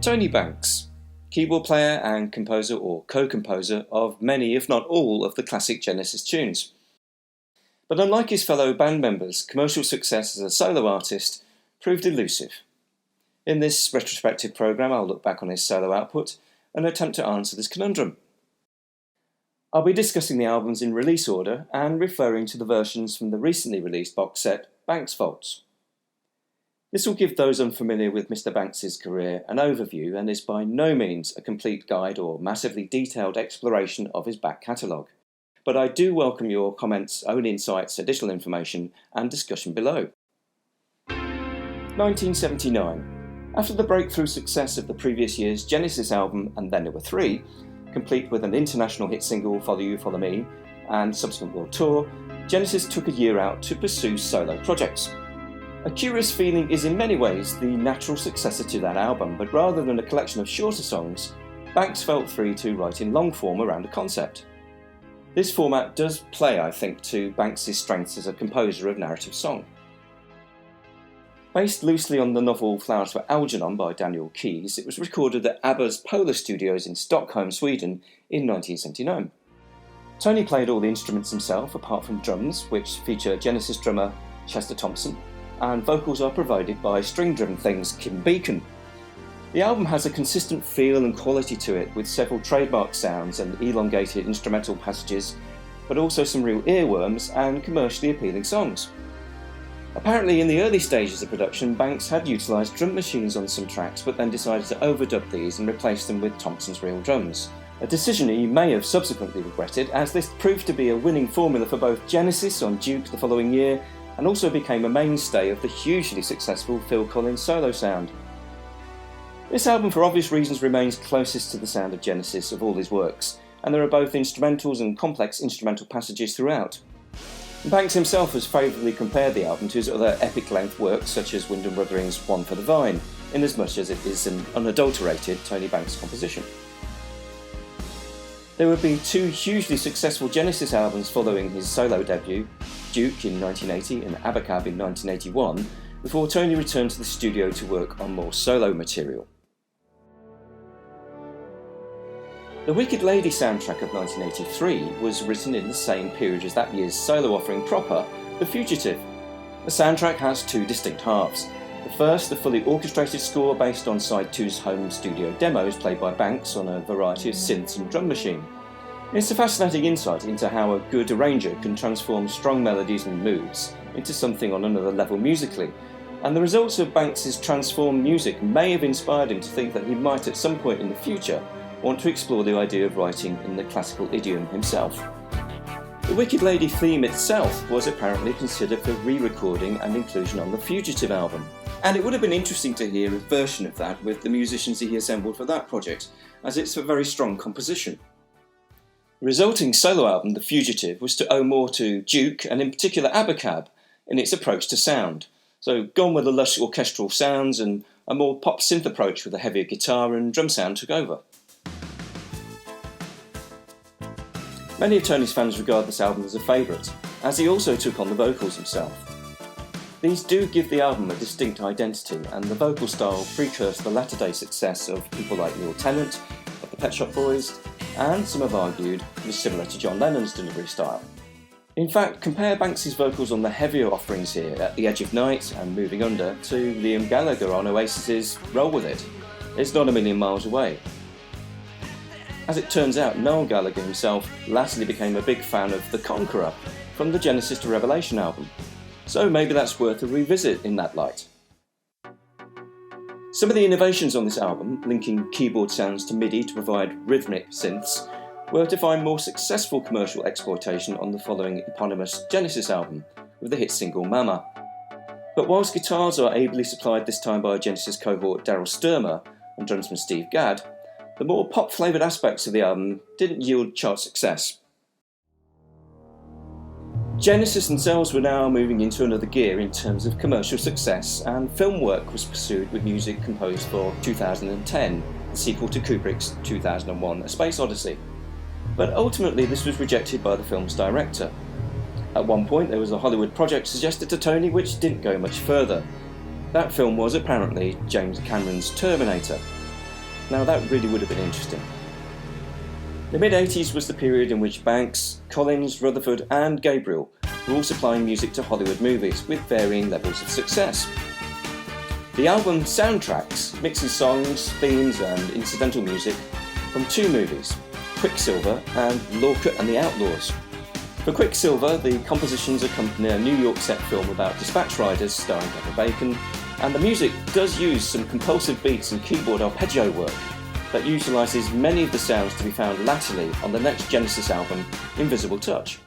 Tony Banks, keyboard player and composer or co-composer of many, if not all, of the classic Genesis tunes. But unlike his fellow band members, commercial success as a solo artist proved elusive. In this retrospective programme, I'll look back on his solo output and attempt to answer this conundrum. I'll be discussing the albums in release order and referring to the versions from the recently released box set, Banks Vaults. This will give those unfamiliar with Mr. Banks's career an overview and is by no means a complete guide or massively detailed exploration of his back catalogue. But I do welcome your comments, own insights, additional information and discussion below. 1979. After the breakthrough success of the previous year's Genesis album And Then There Were Three, complete with an international hit single, Follow You, Follow Me, and subsequent world tour, Genesis took a year out to pursue solo projects. A Curious Feeling is in many ways the natural successor to that album, but rather than a collection of shorter songs, Banks felt free to write in long form around a concept. This format does play, I think, to Banks' strengths as a composer of narrative song. Based loosely on the novel Flowers for Algernon by Daniel Keyes, it was recorded at ABBA's Polar Studios in Stockholm, Sweden in 1979. Tony played all the instruments himself, apart from drums, which feature Genesis drummer Chester Thompson, and vocals are provided by string-driven things Kim Beacon. The album has a consistent feel and quality to it, with several trademark sounds and elongated instrumental passages, but also some real earworms and commercially appealing songs. Apparently in the early stages of production, Banks had utilised drum machines on some tracks, but then decided to overdub these and replace them with Thompson's real drums. A decision he may have subsequently regretted, as this proved to be a winning formula for both Genesis on Duke the following year, and also became a mainstay of the hugely successful Phil Collins solo sound. This album, for obvious reasons, remains closest to the sound of Genesis of all his works, and there are both instrumentals and complex instrumental passages throughout. Banks himself has favourably compared the album to his other epic-length works such as Wyndham Ruthering's One for the Vine, inasmuch as it is an unadulterated Tony Banks composition. There would be two hugely successful Genesis albums following his solo debut, Duke in 1980 and Abacab in 1981, before Tony returned to the studio to work on more solo material. The Wicked Lady soundtrack of 1983 was written in the same period as that year's solo offering proper, The Fugitive. The soundtrack has two distinct halves. The first, the fully orchestrated score based on Side 2's home studio demos played by Banks on a variety of synths and drum machine. It's a fascinating insight into how a good arranger can transform strong melodies and moods into something on another level musically, and the results of Banks' transformed music may have inspired him to think that he might at some point in the future want to explore the idea of writing in the classical idiom himself. The Wicked Lady theme itself was apparently considered for re-recording and inclusion on the Fugitive album, and it would have been interesting to hear a version of that with the musicians he assembled for that project, as it's a very strong composition. The resulting solo album, The Fugitive, was to owe more to Duke, and in particular Abacab, in its approach to sound. So gone were the lush orchestral sounds, and a more pop synth approach with a heavier guitar and drum sound took over. Many of Tony's fans regard this album as a favourite, as he also took on the vocals himself. These do give the album a distinct identity, and the vocal style precursed the latter-day success of people like Neil Tennant, of the Pet Shop Boys, and some have argued was similar to John Lennon's delivery style. In fact, compare Banks' vocals on the heavier offerings here, At the Edge of Night and Moving Under, to Liam Gallagher on Oasis's Roll With It. It's not a million miles away. As it turns out, Noel Gallagher himself latterly became a big fan of The Conqueror from the Genesis to Revelation album, so maybe that's worth a revisit in that light. Some of the innovations on this album, linking keyboard sounds to MIDI to provide rhythmic synths, were to find more successful commercial exploitation on the following eponymous Genesis album, with the hit single Mama. But whilst guitars are ably supplied this time by Genesis cohort Daryl Sturmer and drumsman Steve Gadd, the more pop-flavoured aspects of the album didn't yield chart success. Genesis themselves were now moving into another gear in terms of commercial success, and film work was pursued with music composed for 2010, the sequel to Kubrick's 2001 A Space Odyssey. But ultimately this was rejected by the film's director. At one point there was a Hollywood project suggested to Tony which didn't go much further. That film was apparently James Cameron's Terminator. Now that really would have been interesting. The mid-80s was the period in which Banks, Collins, Rutherford and Gabriel were all supplying music to Hollywood movies with varying levels of success. The album Soundtracks mixes songs, themes and incidental music from two movies, Quicksilver and Lorca and the Outlaws. For Quicksilver, the compositions accompany a New York set film about dispatch riders starring Kevin Bacon, and the music does use some compulsive beats and keyboard arpeggio work that utilises many of the sounds to be found latterly on the next Genesis album, Invisible Touch.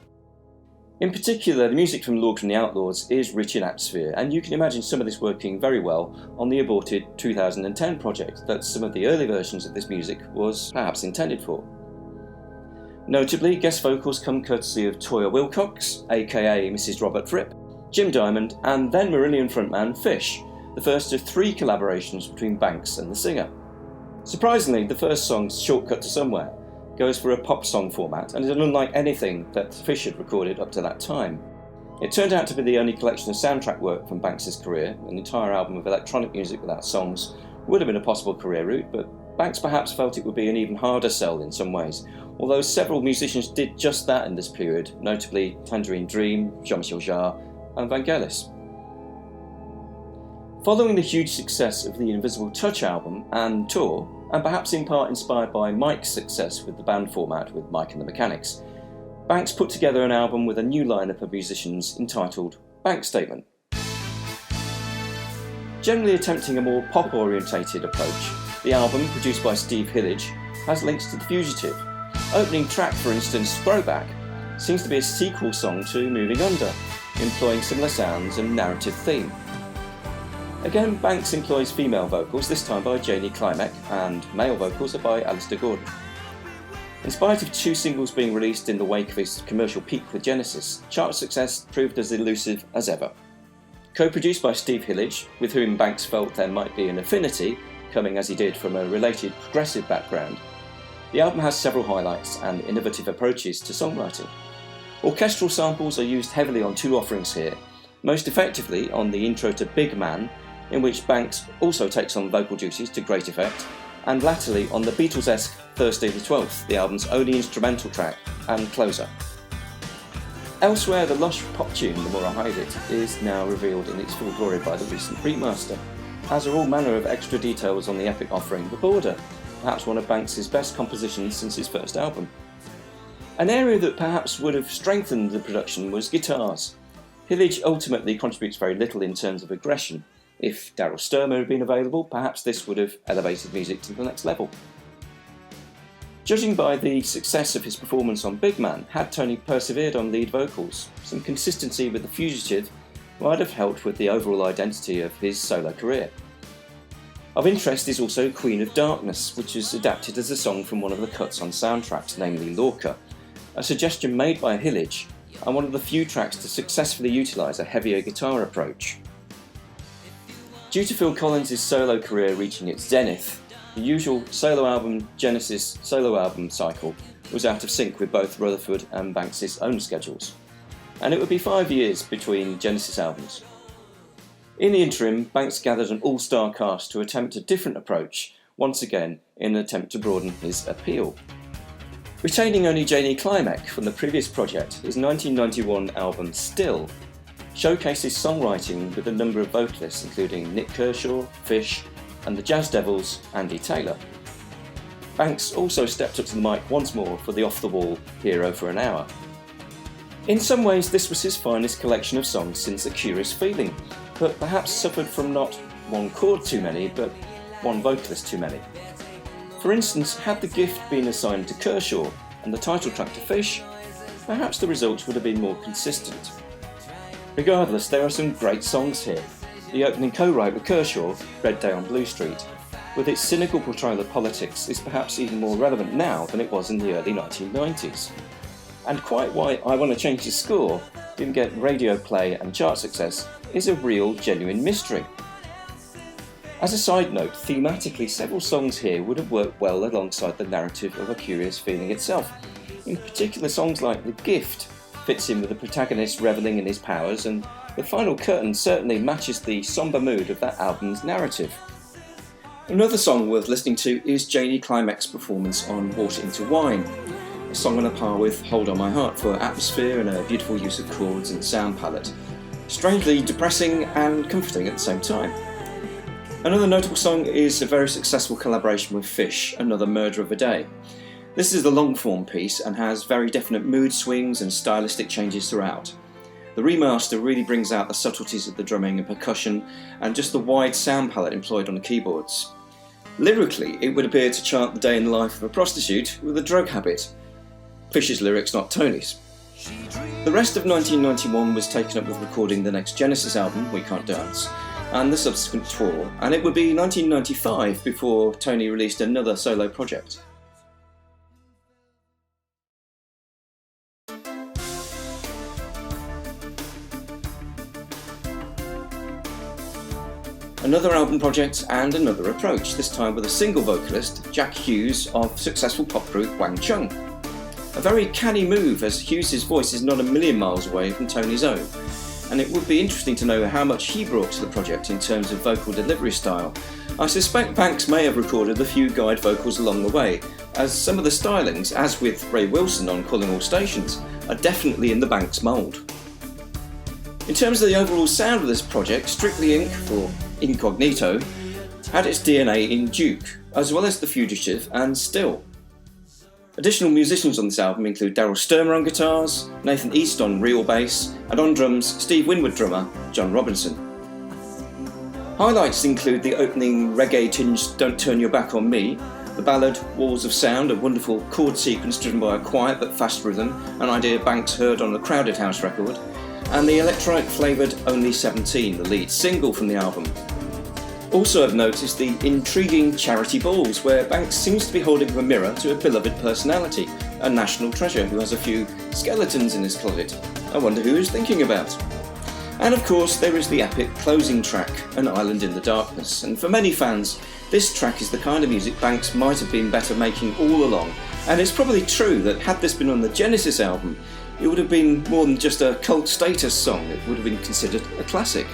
In particular, the music from Lorca and the Outlaws is rich in atmosphere, and you can imagine some of this working very well on the aborted 2010 project that some of the early versions of this music was perhaps intended for. Notably, guest vocals come courtesy of Toyah Willcox, aka Mrs. Robert Fripp, Jim Diamond, and then Marillion frontman Fish, the first of three collaborations between Banks and the singer. Surprisingly, the first song, Shortcut to Somewhere, goes for a pop song format and is unlike anything that Fish had recorded up to that time. It turned out to be the only collection of soundtrack work from Banks' career. An entire album of electronic music without songs would have been a possible career route, but Banks perhaps felt it would be an even harder sell in some ways, although several musicians did just that in this period, notably Tangerine Dream, Jean-Michel Jarre and Vangelis. Following the huge success of the Invisible Touch album and tour, and perhaps in part inspired by Mike's success with the band format with Mike and the Mechanics, Banks put together an album with a new lineup of musicians entitled Bank Statement. Generally attempting a more pop-orientated approach, the album, produced by Steve Hillage, has links to The Fugitive. Opening track, for instance, Throwback, seems to be a sequel song to Moving Under, employing similar sounds and narrative theme. Again, Banks employs female vocals, this time by Janie Klimek, and male vocals are by Alistair Gordon. In spite of two singles being released in the wake of his commercial peak with Genesis, chart success proved as elusive as ever. Co-produced by Steve Hillage, with whom Banks felt there might be an affinity, coming as he did from a related progressive background, the album has several highlights and innovative approaches to songwriting. Orchestral samples are used heavily on two offerings here, most effectively on the intro to Big Man, in which Banks also takes on vocal duties to great effect, and latterly on the Beatles-esque Thursday the 12th, the album's only instrumental track and closer. Elsewhere, the lush pop tune The More I Hide It is now revealed in its full glory by the recent remaster, as are all manner of extra details on the epic offering The Border, perhaps one of Banks' best compositions since his first album. An area that perhaps would have strengthened the production was guitars. Hillage ultimately contributes very little in terms of aggression. If Daryl Stuermer had been available, perhaps this would have elevated music to the next level. Judging by the success of his performance on Big Man, had Tony persevered on lead vocals, some consistency with The Fugitive might have helped with the overall identity of his solo career. Of interest is also Queen of Darkness, which is adapted as a song from one of the cuts on soundtracks, namely Lorca, a suggestion made by Hillage, and one of the few tracks to successfully utilise a heavier guitar approach. Due to Phil Collins' solo career reaching its zenith, the usual solo album Genesis solo album cycle was out of sync with both Rutherford and Banks' own schedules, and it would be 5 years between Genesis albums. In the interim, Banks gathered an all-star cast to attempt a different approach, once again in an attempt to broaden his appeal. Retaining only Janie Klimek from the previous project, his 1991 album Still showcases songwriting with a number of vocalists including Nick Kershaw, Fish, and the Jazz Devils' Andy Taylor. Banks also stepped up to the mic once more for the off-the-wall Hero for an Hour. In some ways this was his finest collection of songs since A Curious Feeling, but perhaps suffered from not one chord too many, but one vocalist too many. For instance, had The Gift been assigned to Kershaw and the title track to Fish, perhaps the results would have been more consistent. Regardless, there are some great songs here. The opening co-write with Kershaw, Red Day on Blue Street, with its cynical portrayal of politics, is perhaps even more relevant now than it was in the early 1990s. And quite why I Want to Change the Score didn't get radio play and chart success is a real, genuine mystery. As a side note, thematically several songs here would have worked well alongside the narrative of A Curious Feeling itself. In particular, songs like The Gift fits in with the protagonist revelling in his powers, and The Final Curtain certainly matches the sombre mood of that album's narrative. Another song worth listening to is Janie Climax's performance on Water into Wine, a song on a par with Hold On My Heart for atmosphere and a beautiful use of chords and sound palette. Strangely depressing and comforting at the same time. Another notable song is a very successful collaboration with Fish, Another Murder of a Day. This is the long-form piece and has very definite mood swings and stylistic changes throughout. The remaster really brings out the subtleties of the drumming and percussion and just the wide sound palette employed on the keyboards. Lyrically, it would appear to chant the day in the life of a prostitute with a drug habit. Fish's lyrics, not Tony's. The rest of 1991 was taken up with recording the next Genesis album, We Can't Dance, and the subsequent tour, and it would be 1995 before Tony released another solo project. Another album project and another approach, this time with a single vocalist, Jack Hughes of successful pop group Wang Chung. A very canny move, as Hughes' voice is not a million miles away from Tony's own, and it would be interesting to know how much he brought to the project in terms of vocal delivery style. I suspect Banks may have recorded a few guide vocals along the way, as some of the stylings, as with Ray Wilson on Calling All Stations, are definitely in the Banks mould. In terms of the overall sound of this project, Strictly Inc., for Incognito, had its DNA in Duke, as well as The Fugitive and Still. Additional musicians on this album include Daryl Sturmer on guitars, Nathan East on reel bass, and on drums, Steve Winwood drummer John Robinson. Highlights include the opening reggae-tinged Don't Turn Your Back on Me, the ballad Walls of Sound, a wonderful chord sequence driven by a quiet but fast rhythm, an idea Banks heard on the Crowded House record, and the electronic-flavoured Only 17, the lead single from the album. Also of note is the intriguing Charity Balls, where Banks seems to be holding up a mirror to a beloved personality, a national treasure who has a few skeletons in his closet. I wonder who he's thinking about. And of course there is the epic closing track, An Island in the Darkness, and for many fans this track is the kind of music Banks might have been better making all along, and it's probably true that had this been on the Genesis album, it would have been more than just a cult status song, it would have been considered a classic.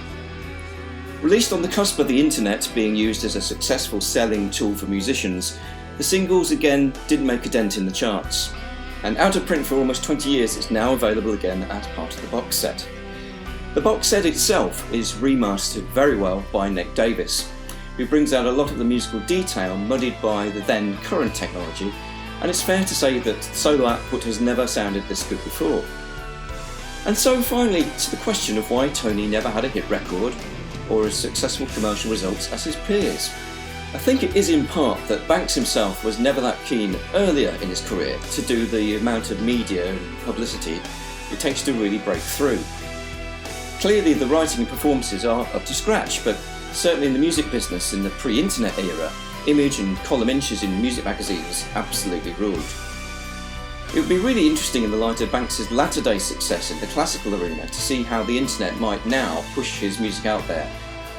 Released on the cusp of the internet being used as a successful selling tool for musicians, the singles again didn't make a dent in the charts. And out of print for almost 20 years, it's now available again as part of the box set. The box set itself is remastered very well by Nick Davis, who brings out a lot of the musical detail muddied by the then current technology, and it's fair to say that solo output has never sounded this good before. And so finally to the question of why Tony never had a hit record or as successful commercial results as his peers. I think it is in part that Banks himself was never that keen earlier in his career to do the amount of media and publicity it takes to really break through. Clearly the writing and performances are up to scratch, but certainly in the music business in the pre-internet era, image and column inches in music magazines absolutely ruled. It would be really interesting in the light of Banks' latter-day success in the classical arena to see how the internet might now push his music out there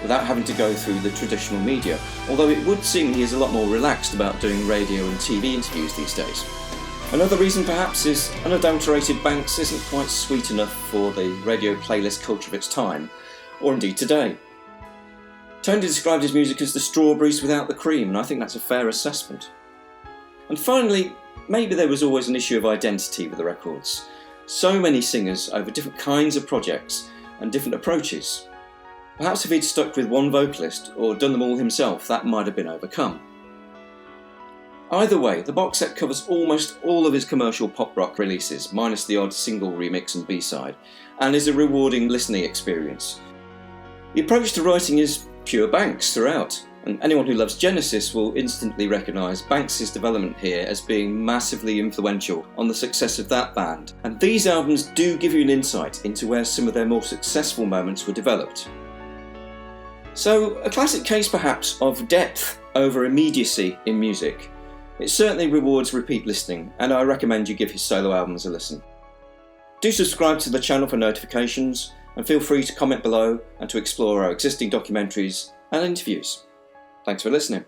without having to go through the traditional media, although it would seem he is a lot more relaxed about doing radio and TV interviews these days. Another reason perhaps is unadulterated Banks isn't quite sweet enough for the radio playlist culture of its time, or indeed today. Tony described his music as the strawberries without the cream, and I think that's a fair assessment. And finally, maybe there was always an issue of identity with the records. So many singers over different kinds of projects and different approaches. Perhaps if he'd stuck with one vocalist or done them all himself, that might have been overcome. Either way, the box set covers almost all of his commercial pop rock releases, minus the odd single remix and B-side, and is a rewarding listening experience. The approach to writing is pure Banks throughout, and anyone who loves Genesis will instantly recognise Banks' development here as being massively influential on the success of that band, and these albums do give you an insight into where some of their more successful moments were developed. So, a classic case perhaps of depth over immediacy in music. It certainly rewards repeat listening, and I recommend you give his solo albums a listen. Do subscribe to the channel for notifications, and feel free to comment below and to explore our existing documentaries and interviews. Thanks for listening.